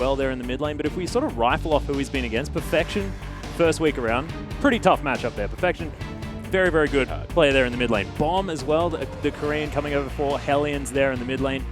well there in the mid lane, but if we sort of rifle off who he's been against, Perfection, first week around, pretty tough matchup there. Perfection, very, very good player there in the mid lane. Bomb as well, the Korean coming over for Hellions there in the mid lane.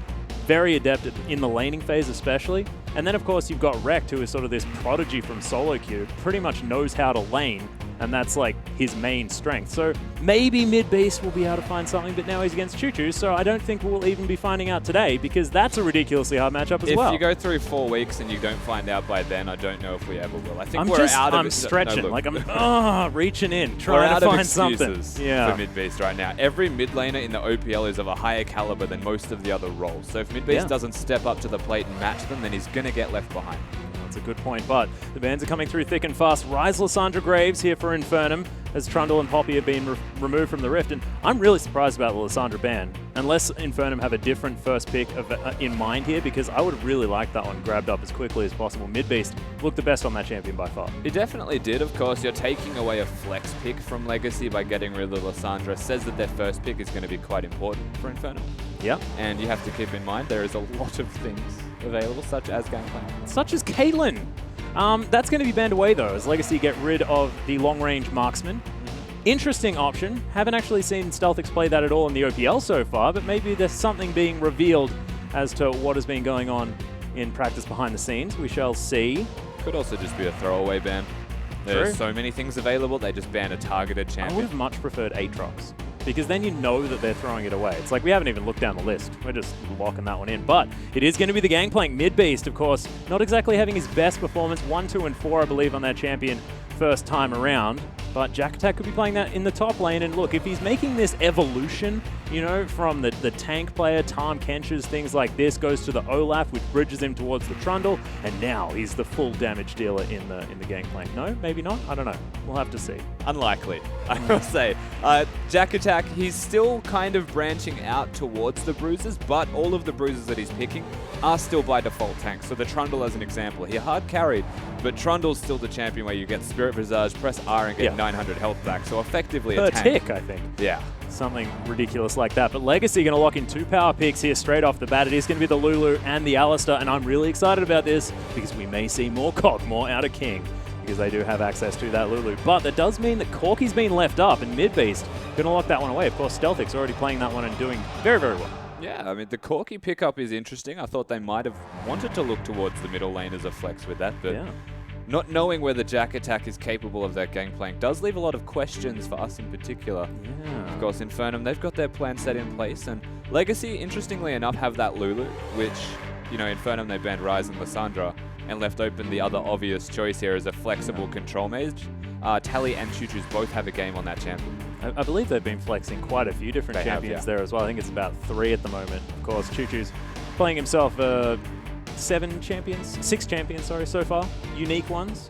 Very adept in the laning phase especially. And then of course you've got Rekt, who is sort of this prodigy from solo queue, pretty much knows how to lane, and that's like his main strength. So maybe mid-beast will be able to find something, but now he's against Choo-Choo, so I don't think we'll even be finding out today, because that's a ridiculously hard matchup as well. If you go through 4 weeks and you don't find out by then, I don't know if we ever will. I think I'm stretching, no, like I'm reaching in, trying to find something. For mid-beast right now. Every mid laner in the OPL is of a higher caliber than most of the other roles. So if mid-beast doesn't step up to the plate and match them, then he's going to get left behind. That's a good point, but the bans are coming through thick and fast. Rise Lysandra Graves here for Infernum, as Trundle and Poppy have been removed from the Rift, and I'm really surprised about the Lysandra ban, unless Infernum have a different first pick in mind here, because I would really like that one grabbed up as quickly as possible. Mid-beast looked the best on that champion by far. He definitely did, of course. You're taking away a flex pick from Legacy by getting rid of Lysandra. Says that their first pick is going to be quite important for Infernum. Yeah. And you have to keep in mind there is a lot of things available, such as gameplay. Such as Caitlyn. That's going to be banned away though, as Legacy get rid of the long-range marksman. Interesting option. Haven't actually seen Stealthix play that at all in the OPL so far, but maybe there's something being revealed as to what has been going on in practice behind the scenes. We shall see. Could also just be a throwaway ban. There's so many things available, they just ban a targeted champion. I would have much preferred Aatrox, because then you know that they're throwing it away. It's like we haven't even looked down the list. We're just locking that one in. But it is going to be the Gangplank mid-beast, of course. Not exactly having his best performance. 1, 2, and 4, I believe, on that champion first time around. But Jack Attack could be playing that in the top lane. And look, if he's making this evolution, you know, from the tank player, Tahm Kench's, things like this, goes to the Olaf, which bridges him towards the Trundle, and now he's the full damage dealer in the Gangplank. No, maybe not. I don't know. We'll have to see. Unlikely, I will say. Jack Attack, he's still kind of branching out towards the bruises, but all of the bruises that he's picking are still by default tanks. So the Trundle as an example, he hard carried, but Trundle's still the champion where you get Spirit Visage, press R and get 900 health back. So effectively a tank. Per tick, I think. Yeah. Something ridiculous like that. But Legacy going to lock in 2 power picks here straight off the bat. It is going to be the Lulu and the Alistar, and I'm really excited about this because we may see more Cogmore out of King, because they do have access to that Lulu. But that does mean that Corky's been left up, and mid-beast going to lock that one away. Of course, Stealthix already playing that one and doing very, very well. Yeah, I mean, the Corky pickup is interesting. I thought they might have wanted to look towards the middle lane as a flex with that, but not knowing whether Jack Attack is capable of that Gangplank does leave a lot of questions for us in particular. Yeah. Of course, Infernum, they've got their plan set in place, and Legacy, interestingly enough, have that Lulu, which, you know, Infernum, they banned Ryze and Lysandra, and left open the other obvious choice here as a flexible control mage. Tally and Choo-Choo's both have a game on that champion. I believe they've been flexing quite a few different champions there as well. I think it's about 3 at the moment. Of course, Choo-Choo's playing himself 6 champions, sorry, so far. Unique ones.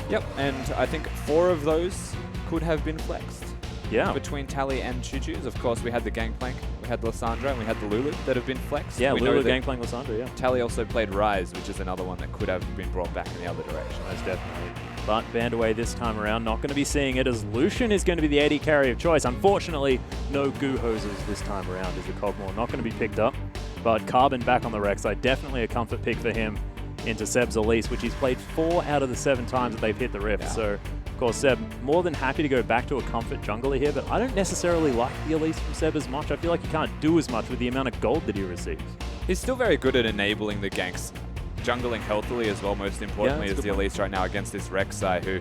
Yep, and I think 4 of those could have been flexed. Yeah. Between Tally and Choo-Choo's. Of course, we had the Gangplank, we had Lysandra, and we had the Lulu that have been flexed. Yeah, we Lulu, Gangplank, Lysandra, yeah. Tally also played Ryze, which is another one that could have been brought back in the other direction. Most definitely. But banned away this time around. Not going to be seeing it, as Lucian is going to be the AD carry of choice. Unfortunately, no Goo Hoses this time around as the Cogmore. Not going to be picked up. But Carbon back on the Rek'Sai, definitely a comfort pick for him into Seb's Elise, which he's played 4 out of the 7 times that they've hit the Rift. Yeah. So, of course, Seb more than happy to go back to a comfort jungler here, but I don't necessarily like the Elise from Seb as much. I feel like he can't do as much with the amount of gold that he receives. He's still very good at enabling the ganks, jungling healthily as well, most importantly, as the Elise right now against this Rek'Sai, who,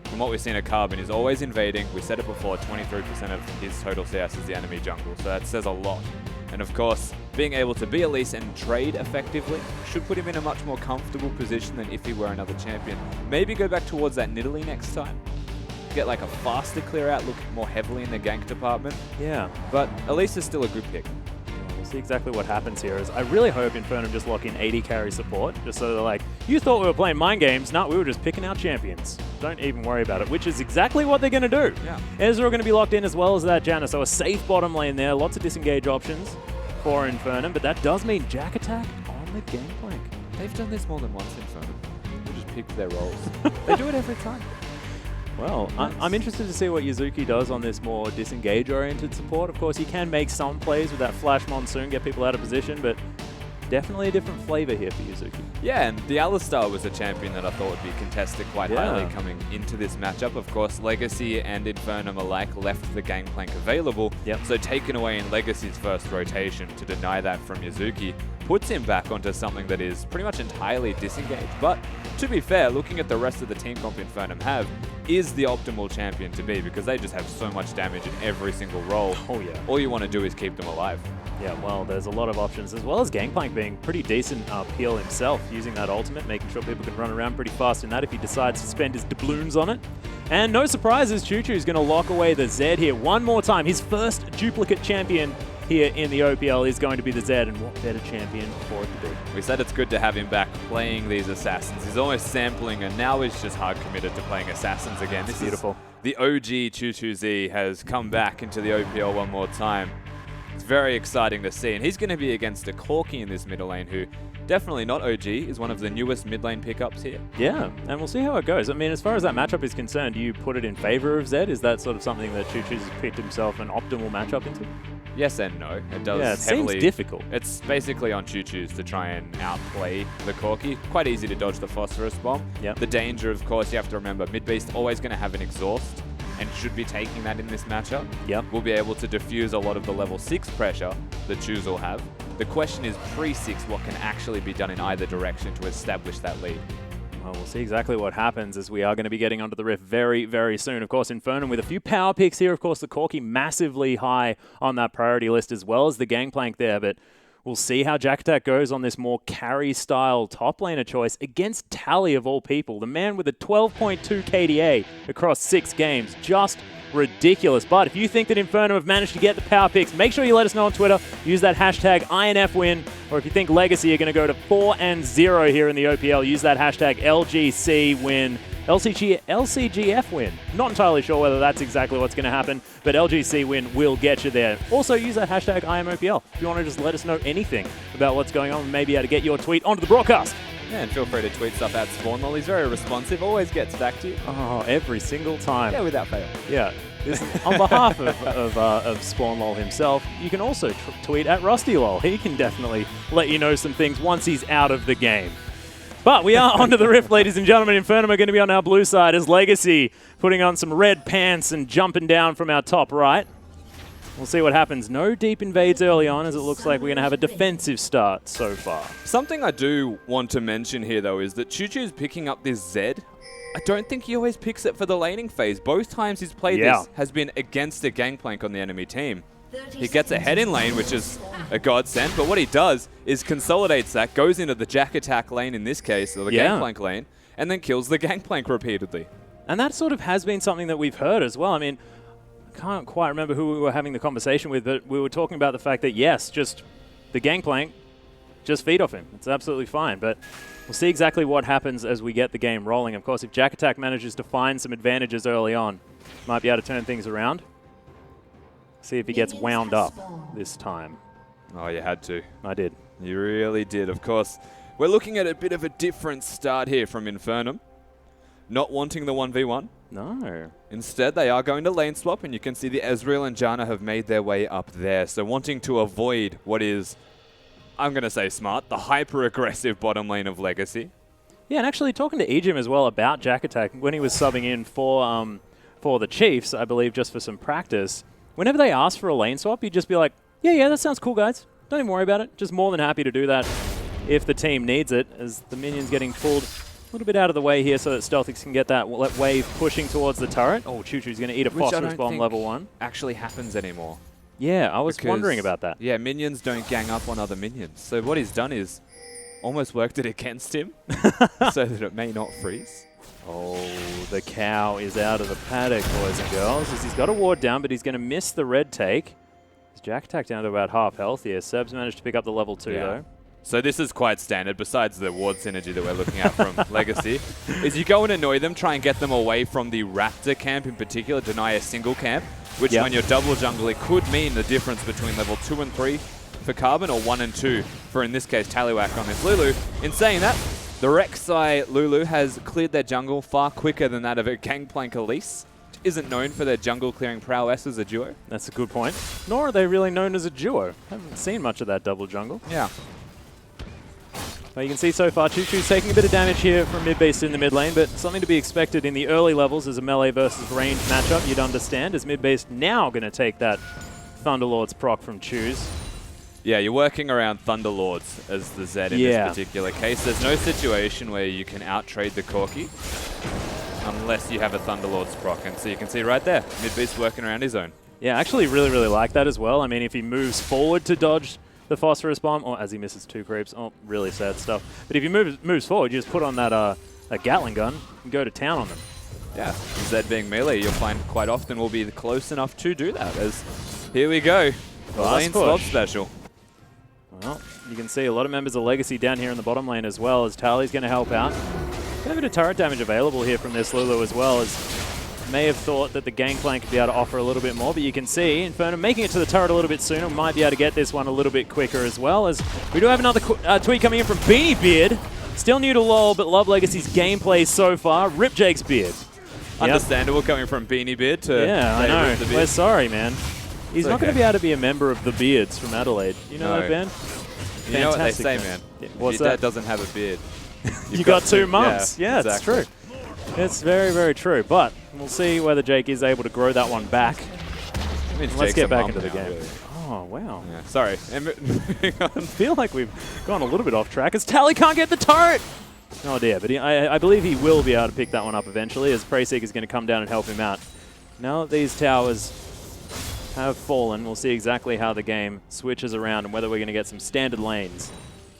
from what we've seen at Carbon, is always invading. We said it before, 23% of his total CS is the enemy jungle, so that says a lot. And of course, being able to be Elise and trade effectively should put him in a much more comfortable position than if he were another champion. Maybe go back towards that Nidalee next time. Get like a faster clear out, look more heavily in the gank department. Yeah. But Elise is still a good pick. We'll see exactly what happens here. Is I really hope Infernum just lock in 80 carry support, just so they're like, you thought we were playing mind games. No, we were just picking our champions. Don't even worry about it, which is exactly what they're going to do. Yeah. Ezreal going to be locked in as well as that Janna, so a safe bottom lane there. Lots of disengage options for Infernum, but that does mean Jack Attack on the Gangplank. They've done this more than once, Infernum. They just picked their roles. They do it every time. Well, I'm interested to see what Yuzuki does on this more disengage-oriented support. Of course, he can make some plays with that Flash Monsoon, get people out of position, but definitely a different flavor here for Yuzuki. Yeah, and the Alistar was a champion that I thought would be contested quite highly coming into this matchup. Of course, Legacy and Infernum alike left the Gangplank available, so taken away in Legacy's first rotation to deny that from Yuzuki puts him back onto something that is pretty much entirely disengaged. But to be fair, looking at the rest of the team comp Infernum have, is the optimal champion to be, because they just have so much damage in every single role. Oh yeah. All you want to do is keep them alive. Yeah, well, there's a lot of options, as well as Gangplank being pretty decent peel himself, using that ultimate, making sure people can run around pretty fast in that if he decides to spend his doubloons on it. And no surprises, Choo Choo's going to lock away the Zed here one more time. His first duplicate champion here in the OPL is going to be the Zed, and what better champion for it to be? We said it's good to have him back playing these assassins. He's almost sampling, and now he's just hard committed to playing assassins again. This beautiful. Is the OG Choo Choo Z has come back into the OPL one more time. It's very exciting to see, and he's going to be against a Corki in this middle lane who, definitely not OG, is one of the newest mid lane pickups here. Yeah, and we'll see how it goes. I mean, as far as that matchup is concerned, do you put it in favor of Zed? Is that sort of something that Choo Choo's picked himself an optimal matchup into? Yes and no. It does it seems difficult. It's basically on Choo Choo's to try and outplay the Corki. Quite easy to dodge the Phosphorus Bomb. Yep. The danger, of course, you have to remember, Mid Beast always going to have an exhaust, and should be taking that in this matchup. Yep. We'll be able to diffuse a lot of the level 6 pressure that Choos will have. The question is, pre-6, what can actually be done in either direction to establish that lead? Well, we'll see exactly what happens, as we are going to be getting onto the Rift very, very soon. Of course, Infernum with a few power picks here. Of course, the Corki massively high on that priority list, as well as the Gangplank there, but we'll see how Jack Attack goes on this more carry-style top laner choice against Tally of all people. The man with a 12.2 KDA across 6 games. Just ridiculous. But if you think that Infernum have managed to get the power picks, make sure you let us know on Twitter. Use that hashtag INF win. Or if you think Legacy are going to go to 4-0 here in the OPL, use that hashtag LGC win. LCGF win. Not entirely sure whether that's exactly what's going to happen, but LGC win will get you there. Also, use that hashtag IMOPL if you want to just let us know anything about what's going on, maybe to get your tweet onto the broadcast. Yeah, and feel free to tweet stuff at SpawnLol. He's very responsive, always gets back to you. Oh, every single time. Yeah, without fail. Yeah. On behalf of SpawnLol himself, you can also tweet at RustyLol. He can definitely let you know some things once he's out of the game. But we are onto the Rift, ladies and gentlemen. Infernum are going to be on our blue side as Legacy putting on some red pants and jumping down from our top right. We'll see what happens. No deep invades early on, as it looks like we're going to have a defensive start so far. Something I do want to mention here, though, is that Choo Choo's picking up this Zed. I don't think he always picks it for the laning phase. Both times he's played this has been against a Gangplank on the enemy team. He gets ahead in lane, which is a godsend, but what he does is consolidates that, goes into the Jack Attack lane in this case, or the Gangplank lane, and then kills the Gangplank repeatedly. And that sort of has been something that we've heard as well. I mean, I can't quite remember who we were having the conversation with, but we were talking about the fact that, yes, just the Gangplank, just feed off him. It's absolutely fine, but we'll see exactly what happens as we get the game rolling. Of course, if Jack Attack manages to find some advantages early on, might be able to turn things around. See if he gets wound up this time. Oh, you had to. I did. You really did. Of course, we're looking at a bit of a different start here from Infernum. Not wanting the 1v1. No. Instead, they are going to lane swap, and you can see the Ezreal and Janna have made their way up there. So wanting to avoid what is, I'm going to say smart, the hyper-aggressive bottom lane of Legacy. Yeah, and actually talking to Ejim as well about Jack Attack, when he was subbing in for the Chiefs, I believe, just for some practice, whenever they ask for a lane swap, he'd just be like, yeah, that sounds cool, guys. Don't even worry about it. Just more than happy to do that if the team needs it, as the minion's getting pulled a little bit out of the way here so that Stealthix can get that wave pushing towards the turret. Oh, Choo Choo's going to eat a Phosphorus Bomb level 1. Actually happens anymore. Yeah, I was wondering about that. Yeah, minions don't gang up on other minions. So what he's done is almost worked it against him so that it may not freeze. Oh, the cow is out of the paddock, boys and girls, as he's got a ward down, but he's going to miss the red take. His Jack Attack down to about half health here. Seb's managed to pick up the level 2, though. So this is quite standard, besides the ward synergy that we're looking at from Legacy, is you go and annoy them, try and get them away from the Raptor camp in particular, deny a single camp, which when you're double jungling could mean the difference between level 2 and 3 for Carbon, or 1 and 2 for, in this case, Tallywhack on this Lulu. In saying that, the Rek'Sai Lulu has cleared their jungle far quicker than that of a Gangplank Elise. Isn't known for their jungle clearing prowess as a duo. That's a good point. Nor are they really known as a duo. Haven't seen much of that double jungle. Yeah. Well, you can see so far, Choo-Choo's taking a bit of damage here from mid-base in the mid lane, but something to be expected in the early levels as a melee versus range matchup, you'd understand, as mid-base now going to take that Thunderlord's proc from Choose. Yeah, you're working around Thunderlords as the Z in this particular case. There's no situation where you can out-trade the Corki unless you have a Thunderlord's proc. And so you can see right there, mid-beast working around his own. Yeah, I actually really, really like that as well. I mean, if he moves forward to dodge the Phosphorus Bomb, or as he misses 2 creeps, really sad stuff. But if he moves forward, you just put on that a Gatling gun and go to town on them. Yeah, Z being melee, you'll find quite often will be close enough to do that. As here we go, the lane swap special. Well, you can see a lot of members of Legacy down here in the bottom lane as well, as Tali's going to help out. Got a bit of turret damage available here from this Lulu as well, as may have thought that the Gangplank could be able to offer a little bit more, but you can see Infernum making it to the turret a little bit sooner, might be able to get this one a little bit quicker as well, as we do have another tweet coming in from Beanie Beard. Still new to LoL, but love Legacy's gameplay so far. Rip Jake's beard. Understandable coming from Beanie Beard to... Yeah, I know. We're sorry, man. He's not going to be able to be a member of the Beards from Adelaide. You know that band? You know what they say, man. What's Your dad doesn't have a beard. You got 2 months. Yeah, exactly. It's true. It's very, very true. But we'll see whether Jake is able to grow that one back. Let's get back into the game. Really. Oh, wow. Yeah, sorry. I feel like we've gone a little bit off track as Tally can't get the turret. Oh, dear. But I believe he will be able to pick that one up eventually, as Preyseek is going to come down and help him out. Now that these towers have fallen, we'll see exactly how the game switches around and whether we're going to get some standard lanes,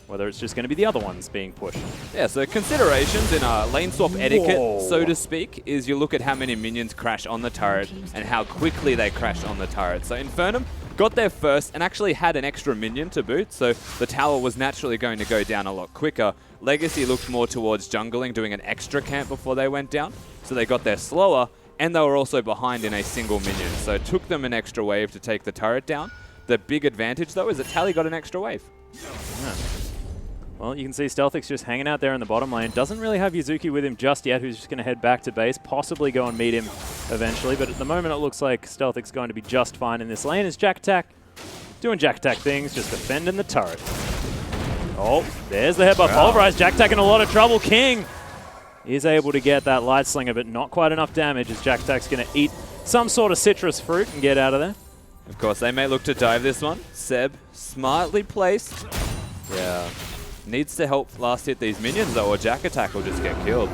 whether it's just going to be the other ones being pushed. Yeah, so considerations in lane swap etiquette, so to speak, is you look at how many minions crash on the turret and how quickly they crash on the turret. So Infernum got there first and actually had an extra minion to boot, so the tower was naturally going to go down a lot quicker. Legacy looked more towards jungling, doing an extra camp before they went down, so they got there slower, and they were also behind in a single minion, so it took them an extra wave to take the turret down. The big advantage, though, is that Tally got an extra wave. Yeah. Well, you can see Stealthix just hanging out there in the bottom lane. Doesn't really have Yuzuki with him just yet, who's just going to head back to base, possibly go and meet him eventually. But at the moment, it looks like Stealthix going to be just fine in this lane as Jack Attack doing Jack Attack things, just defending the turret. Oh, there's the headbutt. Pulverize. Jack Attack in a lot of trouble. King is able to get that Light Slinger, but not quite enough damage as Jack Attack's going to eat some sort of citrus fruit and get out of there. Of course, they may look to dive this one. Seb, smartly placed. Yeah. Needs to help last hit these minions, though, or Jack Attack will just get killed.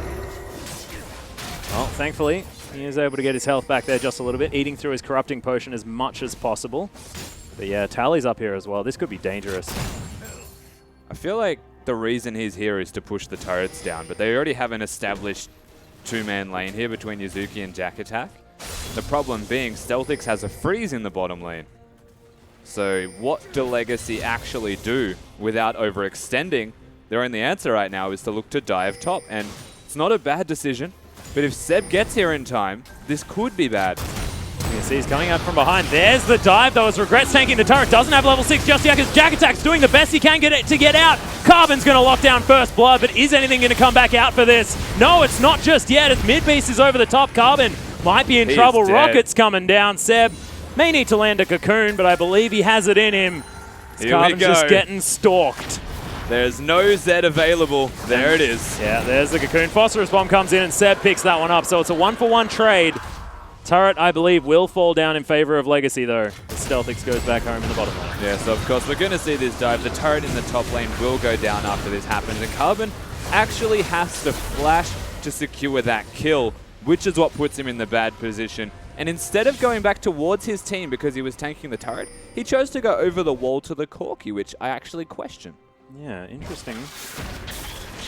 Well, thankfully, he is able to get his health back there just a little bit, eating through his Corrupting Potion as much as possible. But yeah, Tally's up here as well. This could be dangerous. I feel like the reason he's here is to push the turrets down, but they already have an established 2-man lane here between Yuzuki and Jack Attack. The problem being, Stealthix has a freeze in the bottom lane. So what do Legacy actually do without overextending? Their only answer right now is to look to dive top, and it's not a bad decision, but if Seb gets here in time, this could be bad. You can see he's coming out from behind. There's the dive, though, as Regrets tanking the turret. Doesn't have level 6 just yet, because Jack Attack's doing the best he can to get out. Carbon's going to lock down first blood, but is anything going to come back out for this? No, it's not just yet, as Mid-Beast is over the top. Carbon might be in trouble. Dead. Rocket's coming down. Seb may need to land a cocoon, but I believe he has it in him. Carbon's just getting stalked. There's no Z available. There it is. Yeah, there's the cocoon. Phosphorus Bomb comes in and Seb picks that one up, so it's a 1-for-1 trade. Turret, I believe, will fall down in favor of Legacy, though. Stealthix goes back home in the bottom lane. Yeah, so of course we're going to see this dive. The turret in the top lane will go down after this happens, and Carbon actually has to flash to secure that kill, which is what puts him in the bad position. And instead of going back towards his team because he was tanking the turret, he chose to go over the wall to the Corki, which I actually question. Yeah, interesting.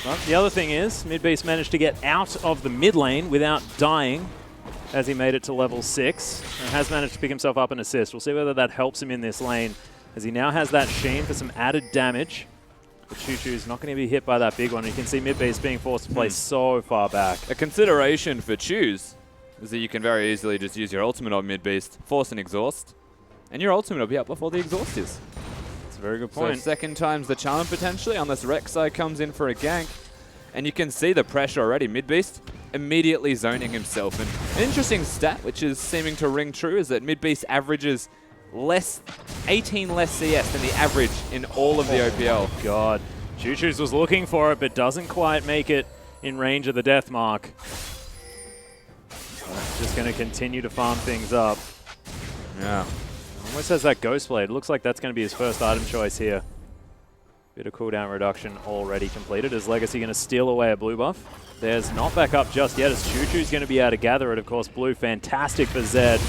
But the other thing is, Mid-Beast managed to get out of the mid lane without dying as he made it to level 6 and has managed to pick himself up an assist. We'll see whether that helps him in this lane as he now has that Sheen for some added damage. But Choo-Choo's not going to be hit by that big one. You can see Mid-Beast being forced to play so far back. A consideration for Choose is that you can very easily just use your ultimate on Mid-Beast, force an exhaust, and your ultimate will be up before the exhaust is. That's a very good point. So second time's the charm potentially, unless Rek'Sai comes in for a gank. And you can see the pressure already. Mid-Beast immediately zoning himself. And an interesting stat, which is seeming to ring true, is that Mid-Beast averages 18 less CS than the average in all of the OPL. God. Choo-Choo's was looking for it, but doesn't quite make it in range of the death mark. Just going to continue to farm things up. Yeah. Almost has that Ghost Blade. Looks like that's going to be his first item choice here. Bit of cooldown reduction already completed. Is Legacy going to steal away a blue buff? There's not back up just yet, as Choo-Choo's going to be able to gather it. Of course, blue, fantastic for Zed.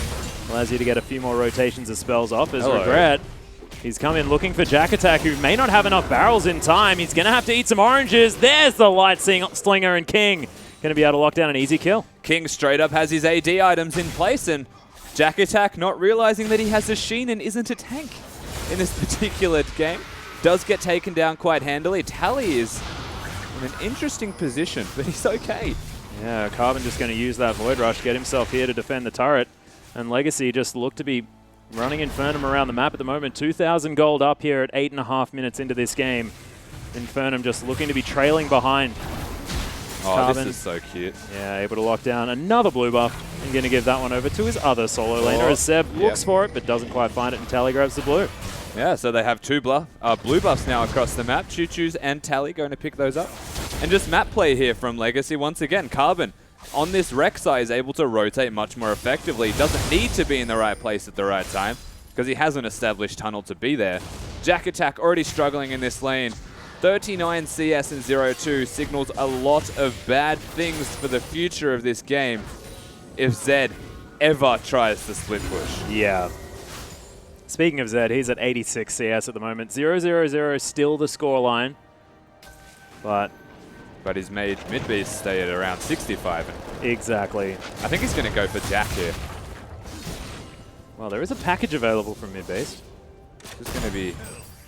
Allows you to get a few more rotations of spells off. As Regret, he's come in looking for Jack Attack, who may not have enough barrels in time. He's going to have to eat some oranges. There's the Light Slinger, and King going to be able to lock down an easy kill. King straight up has his AD items in place, and Jack Attack, not realizing that he has a Sheen and isn't a tank in this particular game, does get taken down quite handily. Tally is in an interesting position, but he's okay. Yeah, Carbon just going to use that Void Rush, get himself here to defend the turret. And Legacy just look to be running Infernum around the map at the moment. 2,000 gold up here at 8.5 minutes into this game. Infernum just looking to be trailing behind. Oh, Carbon, this is so cute. Yeah, able to lock down another blue buff. And going to give that one over to his other solo laner as Seb looks for it, but doesn't quite find it, and Tally grabs the blue. Yeah, so they have two blue buffs now across the map. Choo-Choo's and Tally going to pick those up. And just map play here from Legacy once again. Carbon on this Rek'Sai is able to rotate much more effectively. Doesn't need to be in the right place at the right time because he has an established tunnel to be there. Jack Attack already struggling in this lane. 39 CS and 0-2 signals a lot of bad things for the future of this game if Zed ever tries to split push. Yeah. Speaking of Zed, he's at 86 CS at the moment. 0-0-0 still the scoreline. But he's made mid-beast stay at around 65. Exactly. I think he's going to go for Jack here. Well, there is a package available from mid-beast. It's going to be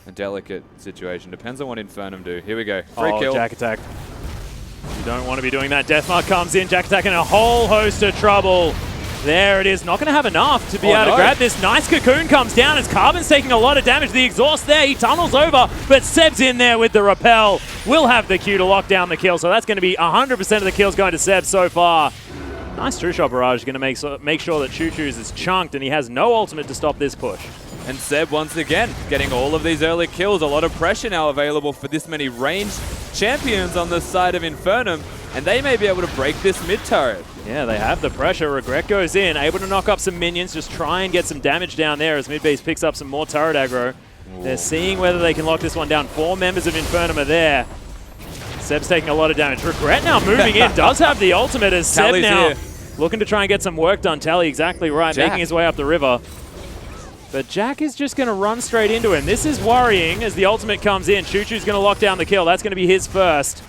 a delicate situation. Depends on what Infernum do. Here we go. Free kill. Jack Attack. You don't want to be doing that. Deathmark comes in. Jack Attack in a whole host of trouble. There it is. Not going to have enough to be able to grab this. Nice cocoon comes down as Carbon's taking a lot of damage. The exhaust there. He tunnels over, but Seb's in there with the repel. Will have the Q to lock down the kill. So that's going to be 100% of the kills going to Seb so far. Nice True Shot Barrage. Going to make sure that Choo-Choo's is chunked, and he has no ultimate to stop this push. And Seb, once again, getting all of these early kills. A lot of pressure now available for this many ranged champions on the side of Infernum, and they may be able to break this mid turret. Yeah, they have the pressure. Regret goes in, able to knock up some minions, just try and get some damage down there as Midbase picks up some more turret aggro. Ooh. They're seeing whether they can lock this one down. 4 members of Infernum are there. Seb's taking a lot of damage. Regret now moving in, does have the ultimate as Seb now here, looking to try and get some work done. Tally exactly right, making his way up the river. But Jack is just going to run straight into him. This is worrying as the ultimate comes in. Choo-Choo's going to lock down the kill. That's going to be his first.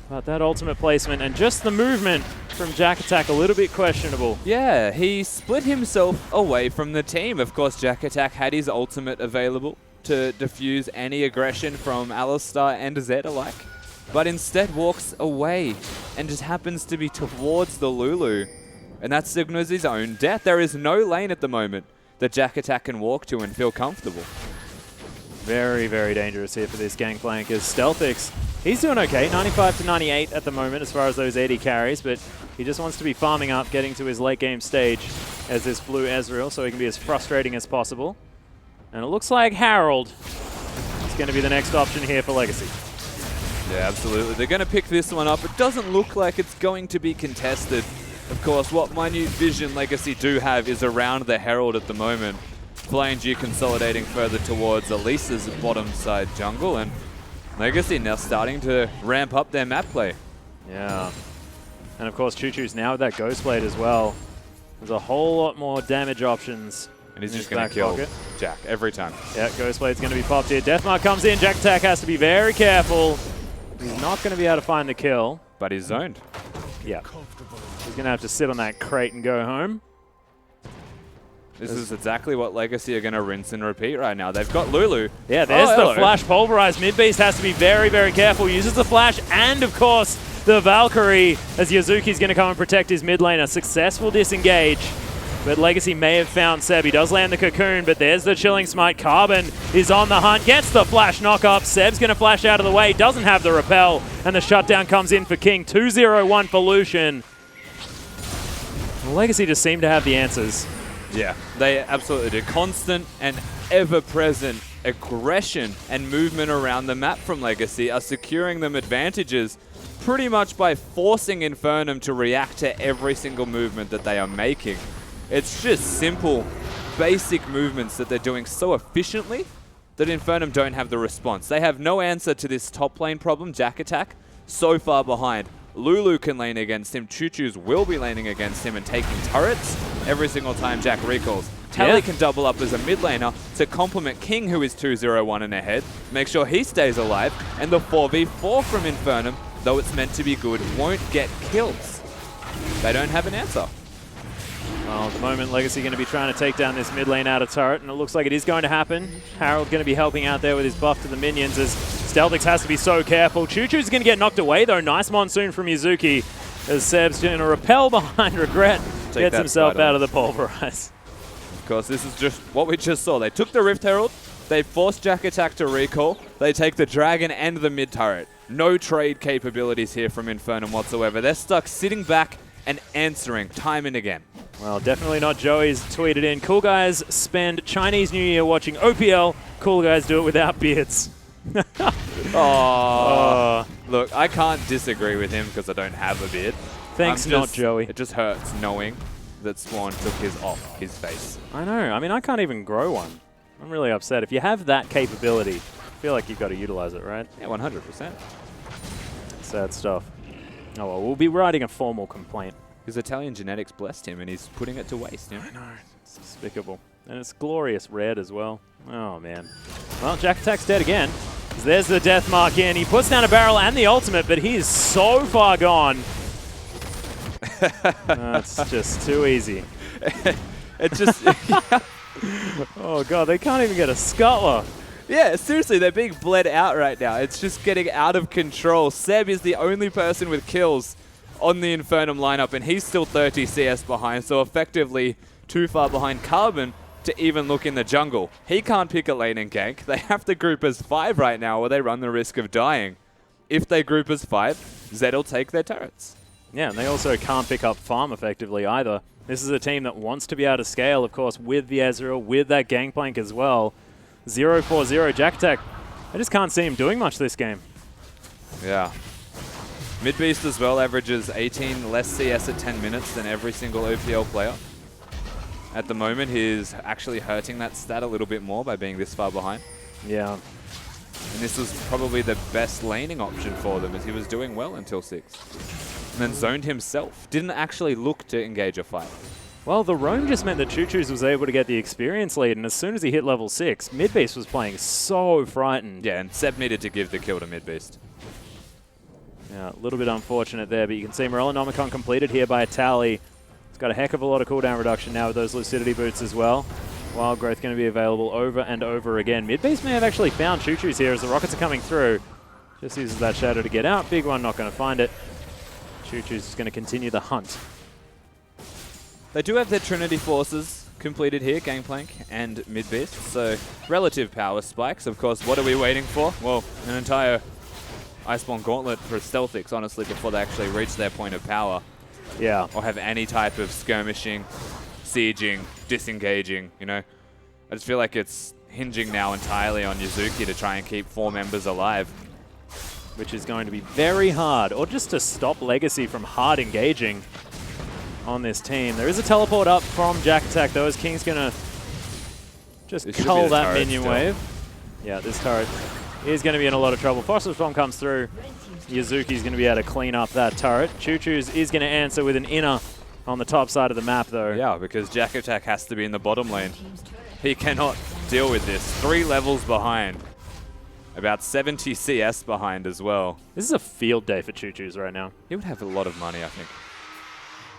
But that ultimate placement and just the movement from Jack Attack a little bit questionable. Yeah, he split himself away from the team. Of course, Jack Attack had his ultimate available to diffuse any aggression from Alistar and Zed alike. But instead walks away and just happens to be towards the Lulu. And that signals his own death. There is no lane at the moment that Jack Attack can walk to and feel comfortable. Very, very dangerous here for this Gangplank as Stealthix, he's doing okay, 95 to 98 at the moment as far as those AD carries, but he just wants to be farming up, getting to his late game stage as this blue Ezreal so he can be as frustrating as possible. And it looks like Harold is going to be the next option here for Legacy. Yeah, absolutely. They're going to pick this one up. It doesn't look like it's going to be contested. Of course, what minute vision Legacy do have is around the Herald at the moment. Flying G consolidating further towards Elisa's bottom side jungle, and Legacy now starting to ramp up their map play. Yeah. And of course, Choo-Choo's now with that Ghost Blade as well. There's a whole lot more damage options. And he's just going to kill Jack every time. Yeah, Ghost Blade's going to be popped here. Deathmark comes in. Jack Attack has to be very careful. He's not going to be able to find the kill. But he's zoned. Yeah. He's going to have to sit on that crate and go home. This is exactly what Legacy are going to rinse and repeat right now. They've got Lulu. Yeah, there's the flash pulverized. Midbeast has to be very, very careful. Uses the flash and, of course, the Valkyrie as Yazuki's going to come and protect his mid lane. A successful disengage. But Legacy may have found Seb. He does land the cocoon, but there's the Chilling Smite. Carbon is on the hunt, gets the flash knock up. Seb's going to flash out of the way, doesn't have the repel, and the shutdown comes in for King. 2-0-1 for Lucian. Legacy just seem to have the answers. Yeah, they absolutely do. Constant and ever-present aggression and movement around the map from Legacy are securing them advantages pretty much by forcing Infernum to react to every single movement that they are making. It's just simple, basic movements that they're doing so efficiently that Infernum don't have the response. They have no answer to this top lane problem, Jack Attack, so far behind. Lulu can lane against him, Choo-Choo's will be laning against him and taking turrets every single time Jack recalls. Tally can double up as a mid laner to complement King, who is 2-0-1 and ahead, make sure he stays alive, and the 4v4 from Infernum, though it's meant to be good, won't get kills. They don't have an answer. Well, at the moment, Legacy going to be trying to take down this mid lane out of turret, and it looks like it is going to happen. Harold going to be helping out there with his buff to the minions, as Stealthix has to be so careful. Choo-Choo's going to get knocked away, though. Nice Monsoon from Yuzuki, as Seb's going to repel behind Regret, gets himself out of the Pulverize. Of course, this is just what we just saw. They took the Rift Herald, they forced Jack Attack to recall, they take the Dragon and the mid turret. No trade capabilities here from Infernum whatsoever. They're stuck sitting back and answering time and again. Well, definitely not. Joey's tweeted in, cool guys spend Chinese New Year watching OPL, cool guys do it without beards. Look, I can't disagree with him because I don't have a beard. Thanks, not Joey. It just hurts knowing that Swan took his off his face. I know. I mean, I can't even grow one. I'm really upset. If you have that capability, I feel like you've got to utilize it, right? Yeah, 100%. Sad stuff. Oh, well, we'll be writing a formal complaint. His Italian genetics blessed him, and he's putting it to waste. You know? I know. It's despicable. And it's glorious red as well. Oh, man. Well, Jack Attack's dead again. There's the death mark in. He puts down a barrel and the ultimate, but he is so far gone. That's just too easy. It just... Oh, God, they can't even get a scuttler. Yeah, seriously, they're being bled out right now. It's just getting out of control. Seb is the only person with kills on the Infernum lineup, and he's still 30 CS behind, so effectively too far behind Carbon to even look in the jungle. He can't pick a lane and gank. They have to group as 5 right now, or they run the risk of dying. If they group as 5, Zed will take their turrets. Yeah, and they also can't pick up farm effectively either. This is a team that wants to be able to scale, of course, with the Ezreal, with that gangplank as well. 0-4-0 Jack Attack. I just can't see him doing much this game. Yeah. Midbeast as well averages 18 less CS at 10 minutes than every single OPL player. At the moment, he's actually hurting that stat a little bit more by being this far behind. Yeah. And this was probably the best laning option for them, as he was doing well until 6. And then zoned himself. Didn't actually look to engage a fight. Well, the roam just meant that Choo-Choo's was able to get the experience lead, and as soon as he hit level 6, Midbeast was playing so frightened. Yeah, and Seb needed to give the kill to Midbeast. Yeah, a little bit unfortunate there, but you can see Morellonomicon completed here by a Tally. It's got a heck of a lot of cooldown reduction now with those Lucidity boots as well. Wild Growth going to be available over and over again. Midbeast may have actually found Choo-Choo's here as the rockets are coming through. Just uses that shadow to get out. Big one, not going to find it. Choo-Choo's going to continue the hunt. They do have their Trinity Forces completed here, Gangplank and Midbeast, so relative power spikes. Of course, what are we waiting for? Well, an entire Iceborne Gauntlet for Stealthix, honestly, before they actually reach their point of power. Yeah. Or have any type of skirmishing, sieging, disengaging, you know. I just feel like it's hinging now entirely on Yuzuki to try and keep 4 members alive. Which is going to be very hard, or just to stop Legacy from hard engaging on this team. There is a teleport up from Jack Attack, though, as King's going to just cull that minion wave. Yeah, this turret is going to be in a lot of trouble. Phosphorus Bomb comes through. Yuzuki's going to be able to clean up that turret. Choo-Choo's is going to answer with an inner on the top side of the map, though. Yeah, because Jack Attack has to be in the bottom lane. He cannot deal with this. 3 levels behind. About 70 CS behind as well. This is a field day for Choo-Choo's right now. He would have a lot of money, I think.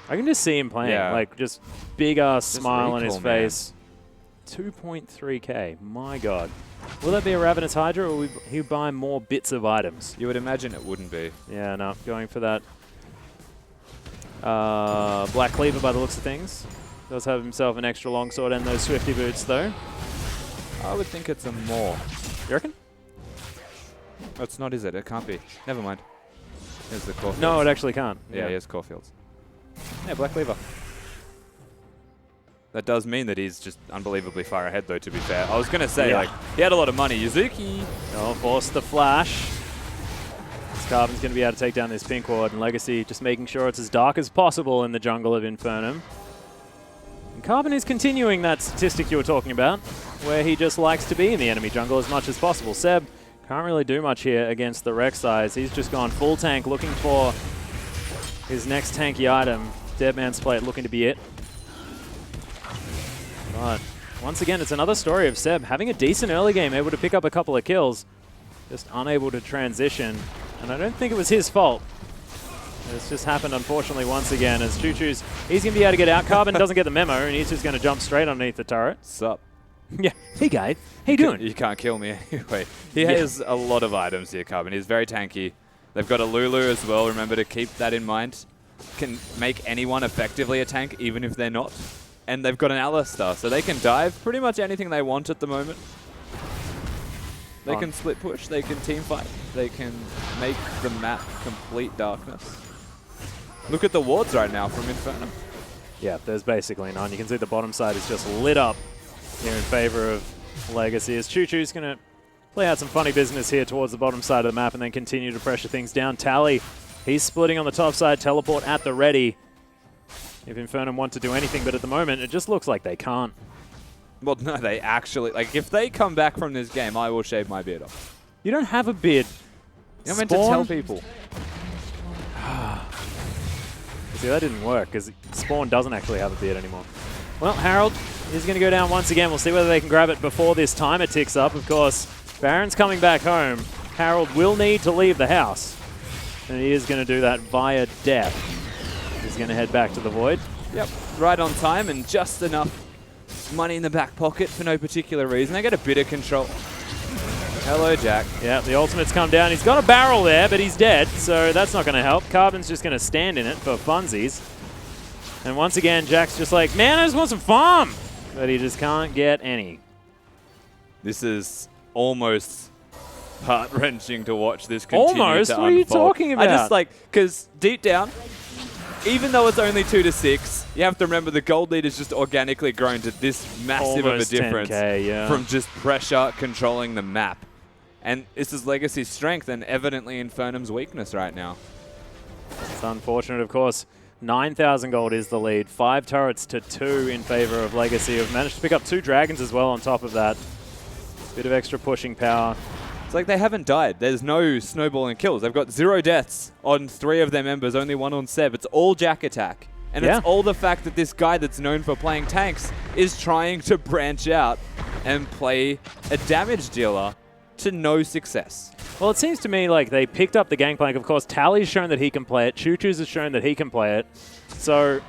I can just see him playing, like, just big-ass smile on his face. 2.3k, my god. Will that be a Ravenous Hydra, or will he buy more bits of items? You would imagine it wouldn't be. Yeah, no, going for that. Black Cleaver by the looks of things. Does have himself an extra longsword and those Swifty boots, though. I would think it's a more. You reckon? Oh, it's not, is it? It can't be. Never mind. Here's the Caulfields. No, it actually can't. Yeah, here's Caulfields. Yeah, Black Cleaver. That does mean that he's just unbelievably far ahead, though, to be fair. I was going to say, like, he had a lot of money. Yuzuki. Oh, forced the flash. Carbon's going to be able to take down this pink ward, and Legacy just making sure it's as dark as possible in the jungle of Infernum. And Carbon is continuing that statistic you were talking about, where he just likes to be in the enemy jungle as much as possible. Seb can't really do much here against the Rek'Sais. He's just gone full tank, looking for his next tanky item. Deadman's Plate looking to be it. But once again, it's another story of Seb having a decent early game, able to pick up a couple of kills, just unable to transition. And I don't think it was his fault. It's just happened, unfortunately, once again, as Choo-Choo's, he's going to be able to get out. Carbon doesn't get the memo, and he's just going to jump straight underneath the turret. Sup? Yeah. Hey, guys. How you doing? You can't kill me anyway. He has a lot of items here, Carbon. He's very tanky. They've got a Lulu as well. Remember to keep that in mind. Can make anyone effectively a tank, even if they're not. And they've got an Alistar, so they can dive pretty much anything they want at the moment. They can split push, they can team fight, they can make the map complete darkness. Look at the wards right now from Infernum. Yeah, there's basically none. You can see the bottom side is just lit up here in favor of Legacy, as Choo-Choo's going to play out some funny business here towards the bottom side of the map and then continue to pressure things down. Tally, he's splitting on the top side, teleport at the ready if Infernum want to do anything, but at the moment it just looks like they can't. Well, no, they actually, like, if they come back from this game, I will shave my beard off. You don't have a beard. You're meant to tell people. See, that didn't work, because Spawn doesn't actually have a beard anymore. Well, Harold is going to go down once again. We'll see whether they can grab it before this timer ticks up. Of course, Baron's coming back home. Harold will need to leave the house, and he is going to do that via death. He's going to head back to the Void. Yep, right on time and just enough money in the back pocket for no particular reason. They get a bit of control. Hello, Jack. Yeah, the ultimate's come down. He's got a barrel there, but he's dead, so that's not going to help. Carbon's just going to stand in it for funsies. And once again, Jack's just like, man, I just want some farm! But he just can't get any. This is almost heart-wrenching to watch this continue to almost? unfold. What are you talking about? I just like, because deep down, even though it's only 2-6, you have to remember the gold lead has just organically grown to this massive Almost of a difference 10K, yeah. from just pressure controlling the map. And this is Legacy's strength and evidently Infernum's weakness right now. It's unfortunate, of course. 9,000 gold is the lead. 5 turrets to 2 in favor of Legacy. Have managed to pick up 2 dragons as well on top of that. Bit of extra pushing power. It's like they haven't died. There's no snowballing kills. They've got 0 deaths on 3 of their members, only 1 on Seb. It's all Jack attack. And it's all the fact that this guy that's known for playing tanks is trying to branch out and play a damage dealer to no success. Well, it seems to me like they picked up the Gangplank. Of course, Tally's shown that he can play it. Choo-Choo's has shown that he can play it. So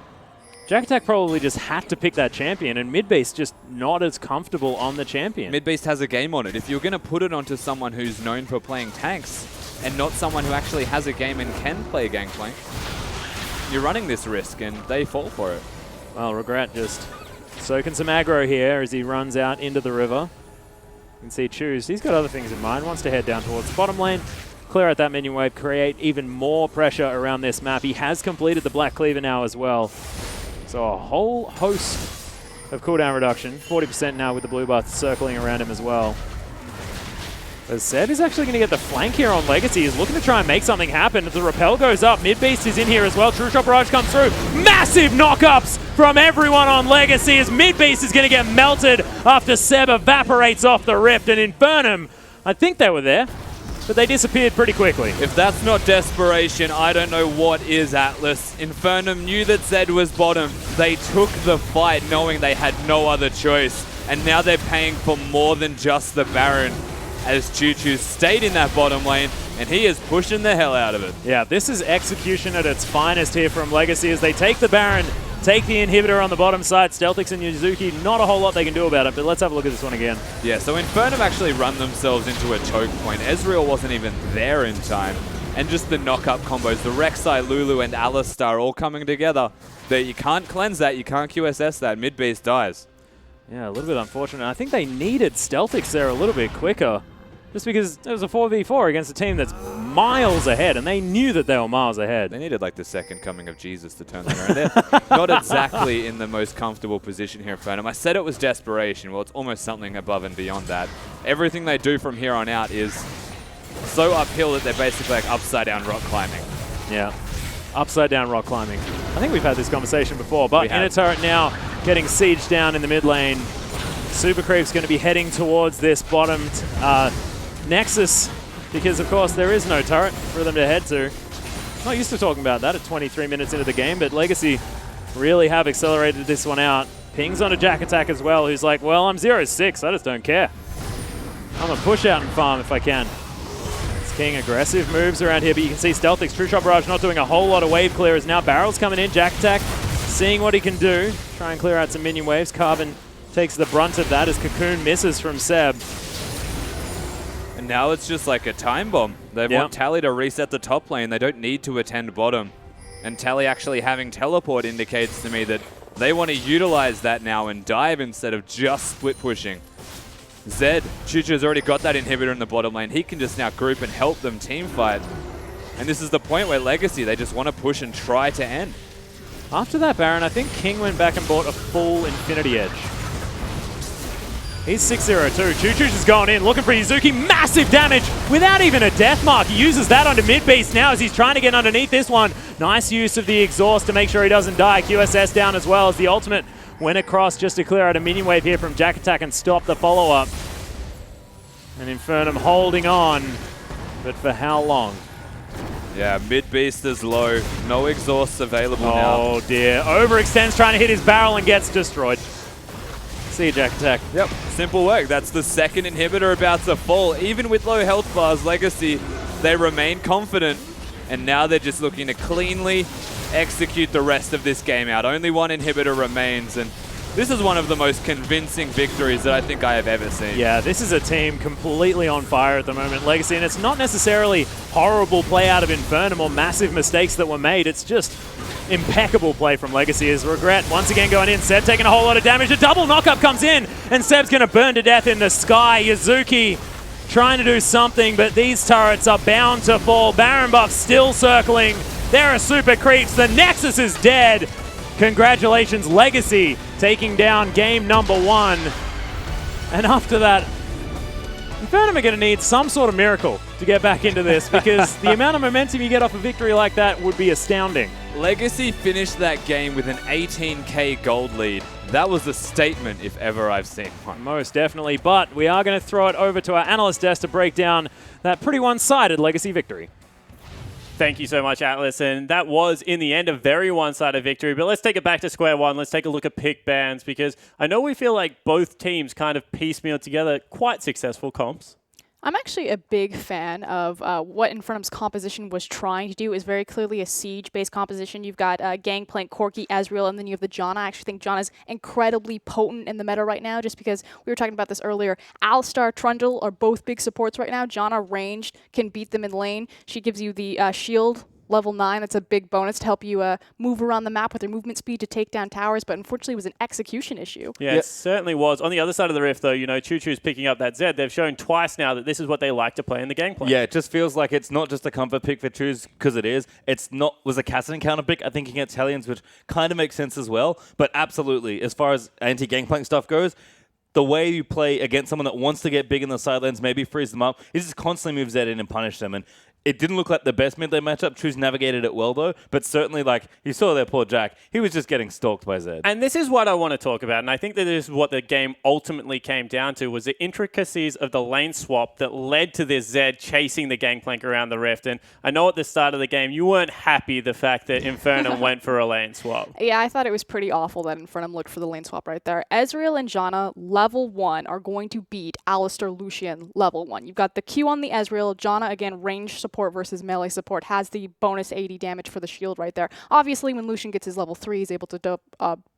Jack Attack probably just had to pick that champion, and Midbeast just not as comfortable on the champion. Midbeast has a game on it. If you're going to put it onto someone who's known for playing tanks and not someone who actually has a game and can play Gangplank, you're running this risk, and they fall for it. Well, Regret just soaking some aggro here as he runs out into the river. You can see Choose, he's got other things in mind. Wants to head down towards the bottom lane, clear out that minion wave, create even more pressure around this map. He has completed the Black Cleaver now as well. So a whole host of cooldown reduction. 40% now with the blue buff circling around him as well. As Seb is actually going to get the flank here on Legacy. He's looking to try and make something happen. As the rappel goes up, Midbeast is in here as well. True Shot Barrage comes through. Massive knockups from everyone on Legacy as Midbeast is going to get melted after Seb evaporates off the rift. And Infernum, I think they were there, but they disappeared pretty quickly. If that's not desperation, I don't know what is, Atlas. Infernum knew that Zed was bottom. They took the fight knowing they had no other choice. And now they're paying for more than just the Baron, as Choo-Choo stayed in that bottom lane, and he is pushing the hell out of it. Yeah, this is execution at its finest here from Legacy as they take the Baron, take the inhibitor on the bottom side. Stealthix and Yuzuki, not a whole lot they can do about it, but let's have a look at this one again. Yeah, so Infernum actually run themselves into a choke point. Ezreal wasn't even there in time. And just the knock-up combos, the Rek'Sai, Lulu, and Alistar all coming together. That you can't cleanse that, you can't QSS that. Midbeast dies. Yeah, a little bit unfortunate. I think they needed Stealthix there a little bit quicker. just because it was a 4v4 against a team that's miles ahead, and they knew that they were miles ahead. They needed like the second coming of Jesus to turn that around. They're not exactly in the most comfortable position here, Infernum. I said it was desperation. Well, it's almost something above and beyond that. Everything they do from here on out is so uphill that they're basically like upside-down rock climbing. Yeah, upside-down rock climbing. I think we've had this conversation before, but in a turret now, getting sieged down in the mid lane. Super Creep's going to be heading towards this bottomed Nexus, because of course there is no turret for them to head to. Not used to talking about that at 23 minutes into the game, but Legacy really have accelerated this one out. Pings on a Jack Attack as well, who's like, well, I'm 0-6, I just don't care. I'm going to push out and farm if I can. It's King aggressive moves around here, but you can see Stealthix, True Shot Barrage not doing a whole lot of wave clear as now Barrel's coming in, Jack Attack seeing what he can do. Try and clear out some minion waves. Carbon takes the brunt of that as Cocoon misses from Seb. And now it's just like a time bomb. They want Tally to reset the top lane. They don't need to attend bottom. And Tally actually having teleport indicates to me that they want to utilize that now and dive instead of just split pushing. Zed, Chuchu's already got that inhibitor in the bottom lane. He can just now group and help them team fight. And this is the point where Legacy, they just want to push and try to end. After that Baron, I think King went back and bought a full Infinity Edge. He's 6-0-2. Choo-Choo's just going in, looking for Yuzuki. Massive damage without even a death mark. He uses that onto mid-beast now as he's trying to get underneath this one. Nice use of the exhaust to make sure he doesn't die. QSS down as well as the ultimate went across just to clear out a minion wave here from Jack Attack and stop the follow-up. And Infernum holding on, but for how long? Yeah, mid-beast is low. No exhausts available now. Oh dear. Overextends trying to hit his barrel and gets destroyed. See you, Jack Attack. Yep, simple work. That's the second inhibitor about to fall. Even with low health bars, Legacy, they remain confident. And now they're just looking to cleanly execute the rest of this game out. Only one inhibitor remains, and this is one of the most convincing victories that I think I have ever seen. Yeah, this is a team completely on fire at the moment, Legacy, and it's not necessarily horrible play out of Infernum or massive mistakes that were made. It's just impeccable play from Legacy as Regret once again going in. Seb taking a whole lot of damage. A double knockup comes in, and Seb's going to burn to death in the sky. Yuzuki trying to do something, but these turrets are bound to fall. Baron buff still circling. There are super creeps. The Nexus is dead. Congratulations, Legacy, taking down game number 1. And after that, Infernum are going to need some sort of miracle to get back into this, because the amount of momentum you get off a victory like that would be astounding. Legacy finished that game with an 18k gold lead. That was a statement if ever I've seen one. Most definitely, but we are going to throw it over to our analyst desk to break down that pretty one-sided Legacy victory. Thank you so much, Atlas. And that was, in the end, a very one-sided victory. But let's take it back to square one. Let's take a look at pick bans, because I know we feel like both teams kind of piecemeal together quite successful comps. I'm actually a big fan of what Infernum's composition was trying to do. Is very clearly a siege-based composition. You've got Gangplank, Corki, Ezreal, and then you have the Janna. I actually think Janna's incredibly potent in the meta right now, just because we were talking about this earlier. Alistar, Trundle are both big supports right now. Janna ranged can beat them in lane. She gives you the shield. Level 9, that's a big bonus to help you move around the map with her movement speed to take down towers, but unfortunately it was an execution issue. Yeah, it certainly was. On the other side of the rift, though, you know, Choo-Choo's picking up that Zed. They've shown twice now that this is what they like to play in the gameplay. Yeah, it just feels like it's not just a comfort pick for Choose, because it is. It's not, was a Kassadin counter pick, I think, against Hellions, which kind of makes sense as well, but absolutely, as far as anti-Gangplank stuff goes, the way you play against someone that wants to get big in the side lanes, maybe freeze them up, is just constantly move Zed in and punish them. And it didn't look like the best mid-lane matchup. Choose navigated it well, though. But certainly, like, you saw there, poor Jack. He was just getting stalked by Zed. And this is what I want to talk about. And I think that this is what the game ultimately came down to, was the intricacies of the lane swap that led to this Zed chasing the Gangplank around the rift. And I know at the start of the game, you weren't happy the fact that Infernum went for a lane swap. Yeah, I thought it was pretty awful that Infernum looked for the lane swap right there. Ezreal and Janna, level 1, are going to beat Alistar Lucian, level 1. You've got the Q on the Ezreal. Janna, again, range support versus melee support, has the bonus 80 damage for the shield right there. Obviously, when Lucian gets his level 3, he's able to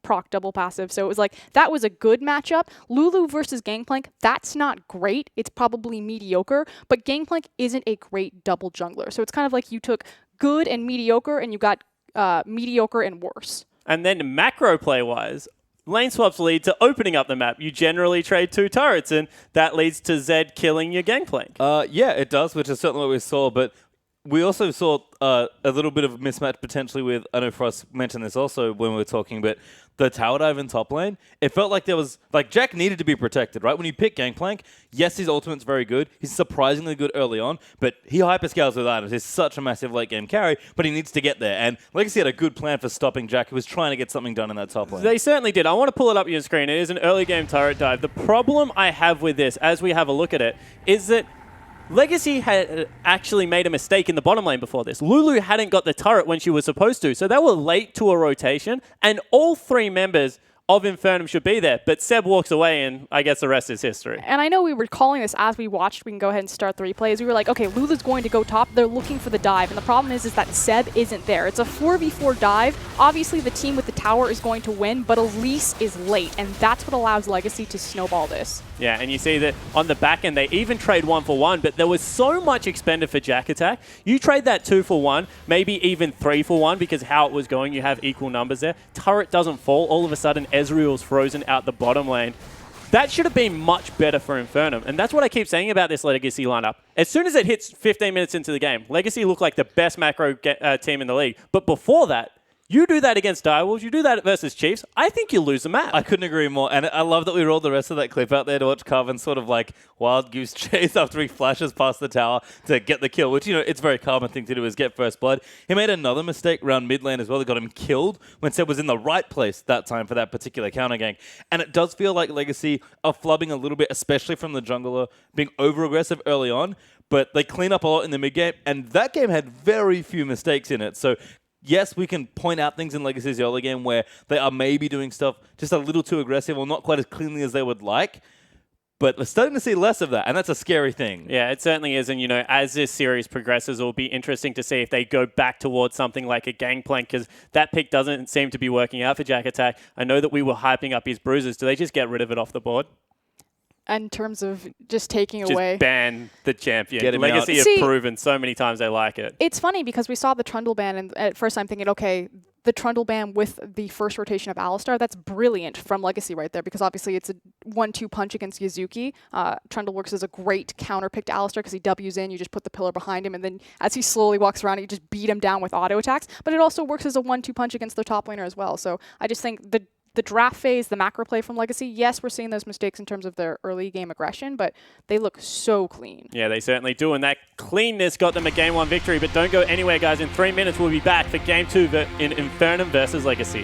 proc double passive. So it was like, that was a good matchup. Lulu versus Gangplank, that's not great. It's probably mediocre, but Gangplank isn't a great double jungler. So it's kind of like you took good and mediocre, and you got mediocre and worse. And then macro play-wise, lane swaps lead to opening up the map. You generally trade 2 turrets, and that leads to Zed killing your gangplank. Yeah, it does, which is certainly what we saw, but we also saw a little bit of a mismatch potentially with, I know Frost mentioned this also when we were talking, but the tower dive in top lane, it felt like there was, like, Jack needed to be protected, right? When you pick Gangplank, yes, his ultimate's very good. He's surprisingly good early on, but he hyperscales with items. He's such a massive late game carry, but he needs to get there. And Legacy had a good plan for stopping Jack, who was trying to get something done in that top lane. They certainly did. I want to pull it up on your screen. It is an early game turret dive. The problem I have with this, as we have a look at it, is that Legacy had actually made a mistake in the bottom lane before this. Lulu hadn't got the turret when she was supposed to, so they were late to a rotation, and all 3 members of Infernum should be there. But Seb walks away, and I guess the rest is history. And I know we were calling this as we watched. We can go ahead and start the replays. We were like, okay, Lulu's going to go top. They're looking for the dive. And the problem is that Seb isn't there. It's a 4v4 dive. Obviously, the team with the tower is going to win, but Elise is late. And that's what allows Legacy to snowball this. Yeah, and you see that on the back end, they even trade 1 for 1, but there was so much expended for Jack Attack. You trade that 2 for 1, maybe even 3 for 1, because how it was going, you have equal numbers there. Turret doesn't fall. All of a sudden, Ezreal's frozen out the bottom lane. That should have been much better for Infernum, and that's what I keep saying about this Legacy lineup. As soon as it hits 15 minutes into the game, Legacy look like the best macro team in the league. But before that, you do that against Direwolves, you do that versus Chiefs, I think you lose the map. I couldn't agree more. And I love that we rolled the rest of that clip out there to watch Carvin sort of like wild goose chase after he flashes past the tower to get the kill, which, you know, it's a very common thing to do is get first blood. He made another mistake around mid lane as well that got him killed when Seb was in the right place that time for that particular counter gank. And it does feel like Legacy are flubbing a little bit, especially from the jungler, being over-aggressive early on. But they clean up a lot in the mid game, and that game had very few mistakes in it. So yes, we can point out things in Legacy's early game where they are maybe doing stuff just a little too aggressive or not quite as cleanly as they would like, but we're starting to see less of that, and that's a scary thing. Yeah, it certainly is, and you know, as this series progresses, it'll be interesting to see if they go back towards something like a Gangplank, because that pick doesn't seem to be working out for Jack Attack. I know that we were hyping up his bruises. Do they just get rid of it off the board? In terms of just taking just away. Ban the champion. Get him Legacy out. have proven so many times they like it. It's funny because we saw the Trundle ban, and at first I'm thinking, okay, the Trundle ban with the first rotation of Alistar, that's brilliant from Legacy right there, because obviously it's a 1-2 punch against Yazuki. Trundle works as a great counter pick to Alistar because he W's in, you just put the pillar behind him, and then as he slowly walks around, you just beat him down with auto attacks. But it also works as a 1-2 punch against their top laner as well. So I just think the draft phase, the macro play from Legacy, yes, we're seeing those mistakes in terms of their early game aggression, but they look so clean. Yeah, they certainly do, and that cleanness got them a Game 1 victory. But don't go anywhere, guys. In 3 minutes, we'll be back for Game 2 in Infernum versus Legacy.